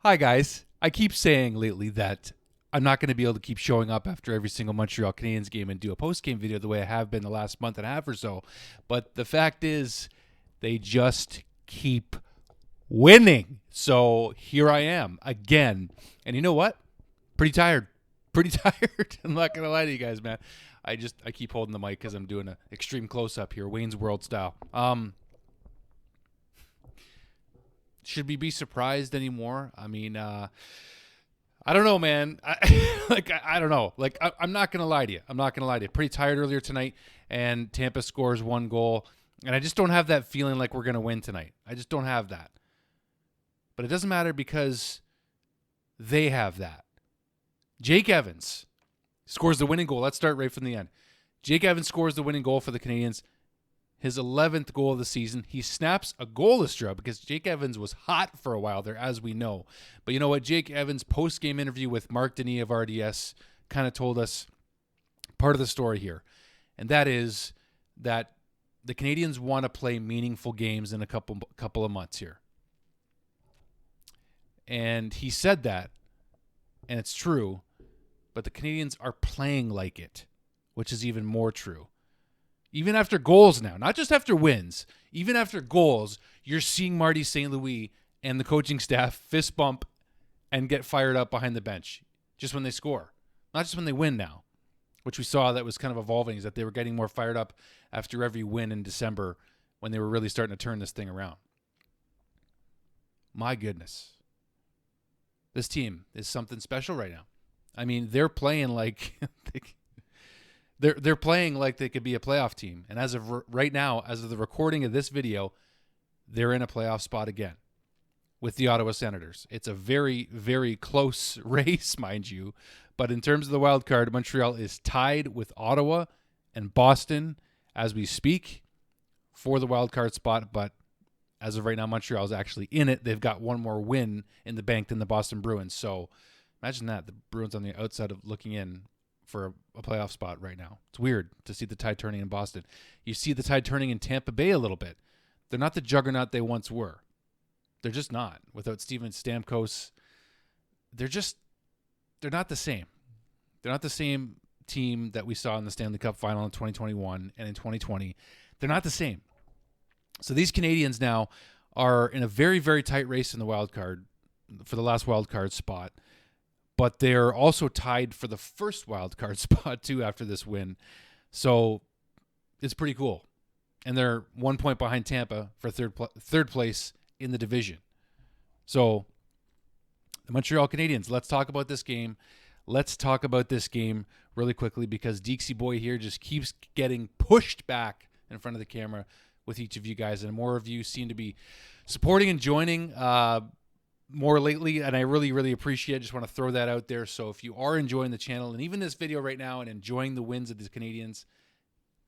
Hi, guys. I keep saying lately that I'm not going to be able to keep showing up after every single Montreal Canadiens game and do a post-game video the way I have been the last month and a half or so. But the fact is, they just keep winning. So here I am again. And you know what? Pretty tired. Pretty tired. I'm not going to lie to you guys, man. I keep holding the mic because I'm doing an extreme close-up here, Wayne's World style. Should we be surprised anymore? I mean, I don't know, man. I don't know. I'm not going to lie to you. I'm not going to lie to you. Pretty tired earlier tonight, and Tampa scores one goal, and I just don't have that feeling like we're going to win tonight. I just don't have that. But it doesn't matter because they have that. Jake Evans scores the winning goal. Let's start right from the end. Jake Evans scores the winning goal for the Canadiens. His 11th goal of the season. He snaps a goalless drought because Jake Evans was hot for a while there, as we know. But you know what? Jake Evans' post-game interview with Mark Denis of RDS kind of told us part of the story here. And that is that the Canadiens want to play meaningful games in a couple of months here. And he said that, and it's true, but the Canadiens are playing like it, which is even more true. Even after goals now, not just after wins, even after goals, you're seeing Marty St. Louis and the coaching staff fist bump and get fired up behind the bench just when they score. Not just when they win now, which we saw that was kind of evolving, is that they were getting more fired up after every win in December when they were really starting to turn this thing around. My goodness. This team is something special right now. I mean, they're playing like... They're playing like they could be a playoff team. And as of right now, as of the recording of this video, they're in a playoff spot again with the Ottawa Senators. It's a very, very close race, mind you. But in terms of the wild card, Montreal is tied with Ottawa and Boston as we speak for the wild card spot. But as of right now, Montreal is actually in it. They've got one more win in the bank than the Boston Bruins. So imagine that, the Bruins on the outside of looking in for a playoff spot right now. It's weird to see the tide turning in Boston. You see the tide turning in Tampa Bay a little bit. They're not the juggernaut they once were. They're just not. Without Steven Stamkos, they're not the same. They're not the same team that we saw in the Stanley Cup final in 2021 and in 2020. They're not the same. So these Canadiens now are in a very, very tight race in the wild card for the last wild card spot. But they're also tied for the first wild card spot, too, after this win. So it's pretty cool. And they're 1 point behind Tampa for third place in the division. So the Montreal Canadiens, let's talk about this game. Let's talk about this game really quickly because Deeksy Boy here just keeps getting pushed back in front of the camera with each of you guys. And more of you seem to be supporting and joining more lately, and I really, really appreciate it. Just want to throw that out there. So if you are enjoying the channel and even this video right now and enjoying the wins of the Canadiens,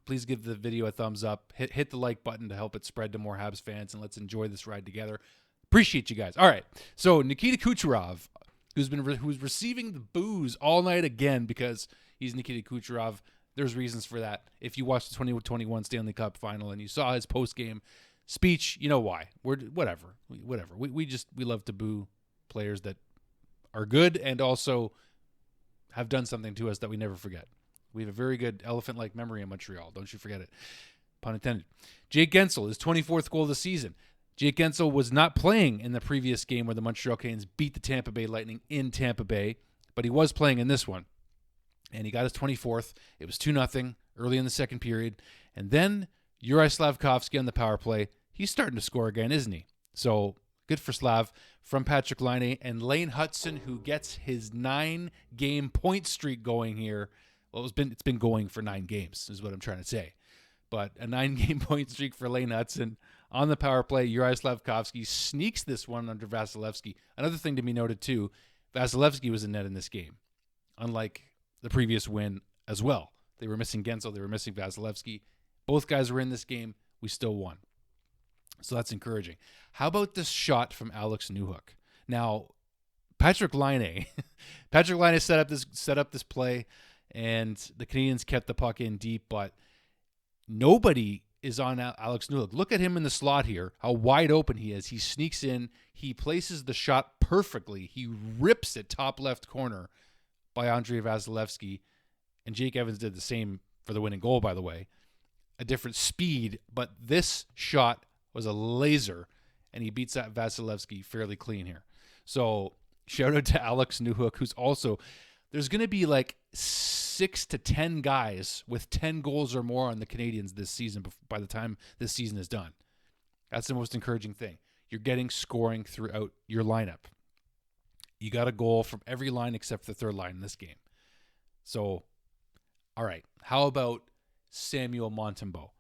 please give the video a thumbs up. Hit the like button to help it spread to more Habs fans, and let's enjoy this ride together. Appreciate you guys. All right, so Nikita Kucherov, who's receiving the boos all night again because he's Nikita Kucherov. There's reasons for that. If you watched the 2021 Stanley Cup final and you saw his post-game speech, you know why. Whatever. We love to boo players that are good and also have done something to us that we never forget. We have a very good elephant-like memory in Montreal. Don't you forget it. Pun intended. Jake Guentzel, his 24th goal of the season. Jake Guentzel was not playing in the previous game where the Montreal Canadiens beat the Tampa Bay Lightning in Tampa Bay, but he was playing in this one. And he got his 24th. It was 2-0 early in the second period. And then Juraj Slafkovsky on the power play. He's starting to score again, isn't he? So good for Slav from Patrick Laine and Lane Hutson, who gets his 9-game point streak going here. Well, it's been going for 9 games, is what I'm trying to say. But a 9-game point streak for Lane Hutson on the power play. Juraj Slafkovsky sneaks this one under Vasilevsky. Another thing to be noted too, Vasilevsky was in net in this game, unlike the previous win as well. They were missing Guentzel, they were missing Vasilevsky. Both guys were in this game. We still won. So that's encouraging. How about this shot from Alex Newhook? Now, Patrick Laine set up this play, and the Canadiens kept the puck in deep, but nobody is on Alex Newhook. Look at him in the slot here, how wide open he is. He sneaks in. He places the shot perfectly. He rips it top left corner by Andrei Vasilevsky. And Jake Evans did the same for the winning goal, by the way. A different speed, but this shot was a laser, and he beats that Vasilevsky fairly clean here. So shout out to Alex Newhook, who's also, there's going to be like 6 to 10 guys with 10 goals or more on the Canadiens this season by the time this season is done. That's the most encouraging thing. You're getting scoring throughout your lineup. You got a goal from every line except the third line in this game. So, all right, how about Samuel Montembeault?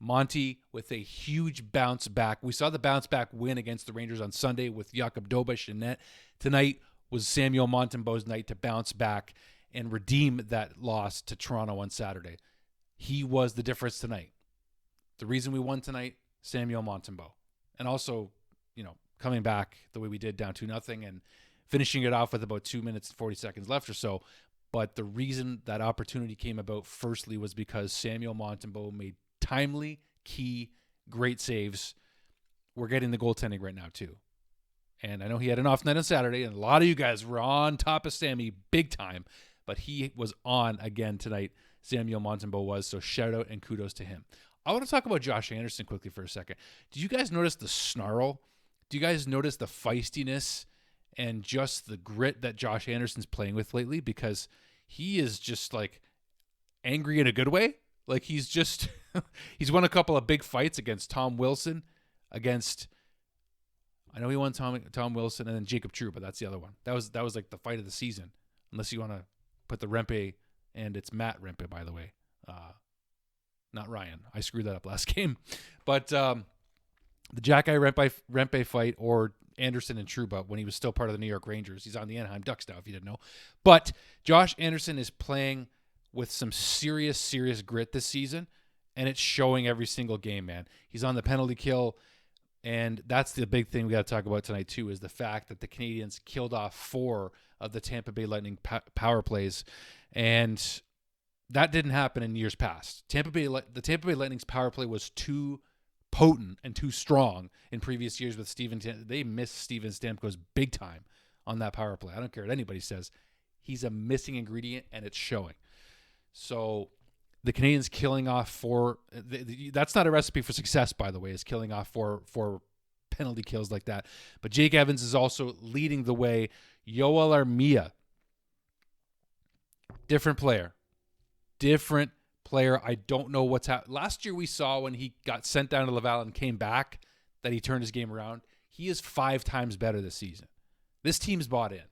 Monty with a huge bounce back. We saw the bounce back win against the Rangers on Sunday with Jakub Dobeš in net. Tonight was Samuel Montembeault's night to bounce back and redeem that loss to Toronto on Saturday. He was the difference tonight. The reason we won tonight, Samuel Montembeault. And also, coming back the way we did down 2-0 and finishing it off with about 2 minutes and 40 seconds left or so. But the reason that opportunity came about firstly was because Samuel Montembeault made timely, key, great saves. We're getting the goaltending right now too. And I know he had an off night on Saturday, and a lot of you guys were on top of Sammy big time, but he was on again tonight. Samuel Montembeault was, so shout out and kudos to him. I want to talk about Josh Anderson quickly for a second. Did you guys notice the snarl? Do you guys notice the feistiness and just the grit that Josh Anderson's playing with lately? Because he is just like angry in a good way. Like he's just, he's won a couple of big fights against Tom Wilson, I know he won Tom Wilson and then Jacob True, but that's the other one. That was like the fight of the season. Unless you want to put the Rempe, and it's Matt Rempe, by the way. Not Ryan. I screwed that up last game. But the Jack-Eye Rempe fight, or Anderson and Trouba when he was still part of the New York Rangers. He's on the Anaheim Ducks now, if you didn't know. But Josh Anderson is playing with some serious, serious grit this season, and it's showing every single game, man. He's on the penalty kill, and that's the big thing we got to talk about tonight, too, is the fact that the Canadiens killed off 4 of the Tampa Bay Lightning power plays, and that didn't happen in years past. The Tampa Bay Lightning's power play was too potent and too strong in previous years with Steven. They missed Steven Stamkos big time on that power play. I don't care what anybody says. He's a missing ingredient, and it's showing. So the Canadiens killing off 4. That's not a recipe for success, by the way, is killing off four penalty kills like that. But Jake Evans is also leading the way. Yoel Armia, different player. I don't know what's happened. Last year we saw when he got sent down to Laval and came back that he turned his game around. He is 5 times better this season. This team's bought in.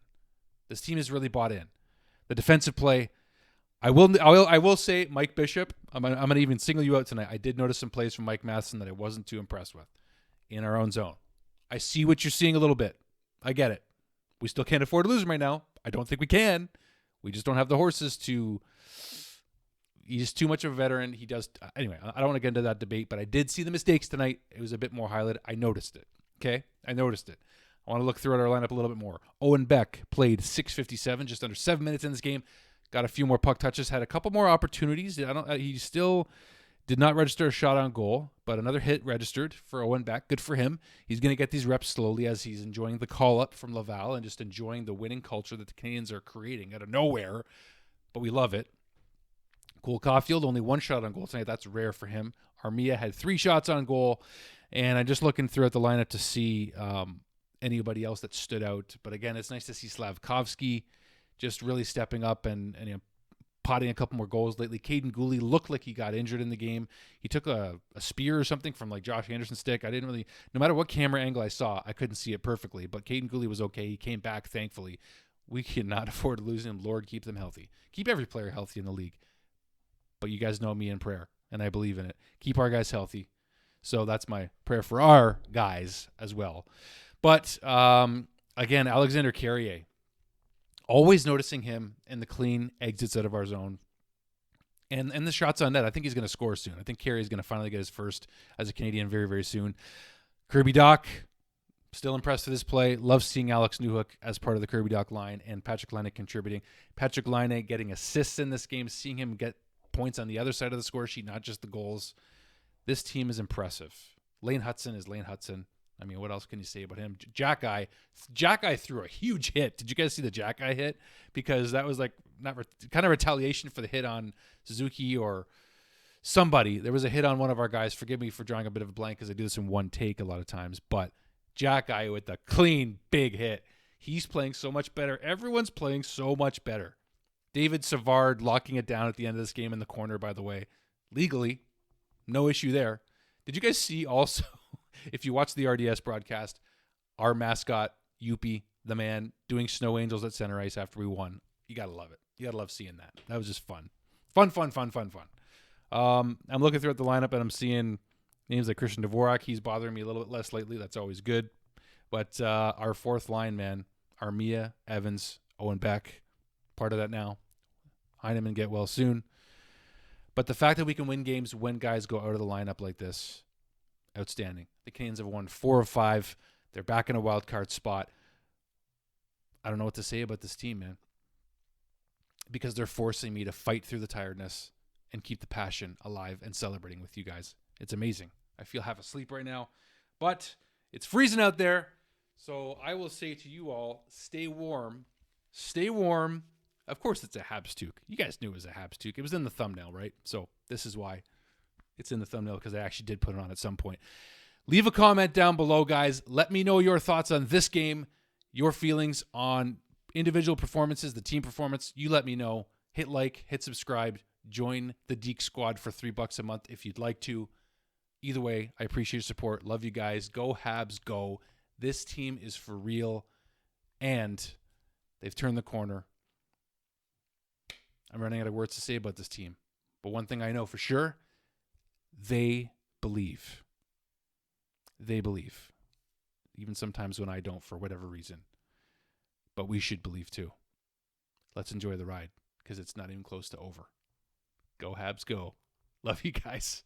This team is really bought in. The defensive play, I will say Mike Bishop, I'm going to even single you out tonight. I did notice some plays from Mike Matheson that I wasn't too impressed with in our own zone. I see what you're seeing a little bit. I get it. We still can't afford to lose him right now. I don't think we can. We just don't have the horses to. He's too much of a veteran. He does. Anyway, I don't want to get into that debate, but I did see the mistakes tonight. It was a bit more highlighted. I noticed it. Okay? I noticed it. I want to look through our lineup a little bit more. Owen Beck played .657, just under 7 minutes in this game. Got a few more puck touches, had a couple more opportunities. He still did not register a shot on goal, but another hit registered for Owen Beck. Good for him. He's going to get these reps slowly as he's enjoying the call-up from Laval and just enjoying the winning culture that the Canadiens are creating out of nowhere, but we love it. Cole Caulfield, only 1 shot on goal tonight. That's rare for him. Armia had 3 shots on goal, and I'm just looking throughout the lineup to see anybody else that stood out. But again, it's nice to see Slafkovsky just really stepping up and potting a couple more goals lately. Caden Gooley looked like he got injured in the game. He took a spear or something from like Josh Anderson's stick. I didn't really, no matter what camera angle I saw, I couldn't see it perfectly. But Caden Gooley was okay. He came back, thankfully. We cannot afford to lose him. Lord, keep them healthy. Keep every player healthy in the league. But you guys know me in prayer, and I believe in it. Keep our guys healthy. So that's my prayer for our guys as well. But again, Alexander Carrier. Always noticing him and the clean exits out of our zone. And the shots on net. I think he's going to score soon. I think Carey is going to finally get his first as a Canadian very, very soon. Kirby Dach, still impressed with his play. Love seeing Alex Newhook as part of the Kirby Dach line and Patrick Laine contributing. Patrick Laine getting assists in this game, seeing him get points on the other side of the score sheet, not just the goals. This team is impressive. Lane Hudson is Lane Hudson. I mean, what else can you say about him? Jack Eye threw a huge hit. Did you guys see the Jack Eye hit? Because that was like kind of retaliation for the hit on Suzuki or somebody. There was a hit on one of our guys. Forgive me for drawing a bit of a blank because I do this in one take a lot of times. But Jack Eye with the clean, big hit. He's playing so much better. Everyone's playing so much better. David Savard locking it down at the end of this game in the corner, by the way. Legally, no issue there. Did you guys see also, if you watch the RDS broadcast, our mascot, Youpie, the man, doing snow angels at center ice after we won? You got to love it. You got to love seeing that. That was just fun. Fun. I'm looking through the lineup, and I'm seeing names like Christian Dvorak. He's bothering me a little bit less lately. That's always good. But our fourth line, man, Armia, Evans, Owen Beck, part of that now. Heineman get well soon. But the fact that we can win games when guys go out of the lineup like this, outstanding. The Canadiens have won 4 of 5. They're back in a wild card spot. I don't know what to say about this team, man. Because they're forcing me to fight through the tiredness and keep the passion alive and celebrating with you guys. It's amazing. I feel half asleep right now. But it's freezing out there. So I will say to you all, stay warm. Stay warm. Of course it's a Habs toque. You guys knew it was a Habs toque. It was in the thumbnail, right? So this is why it's in the thumbnail, because I actually did put it on at some point. Leave a comment down below, guys. Let me know your thoughts on this game, your feelings on individual performances, the team performance. You let me know. Hit like, hit subscribe, join the Deke Squad for $3 a month if you'd like to. Either way, I appreciate your support. Love you guys. Go Habs, go. This team is for real, and they've turned the corner. I'm running out of words to say about this team. But one thing I know for sure, they believe. They believe. Even sometimes when I don't for whatever reason. But we should believe too. Let's enjoy the ride because it's not even close to over. Go Habs, go. Love you guys.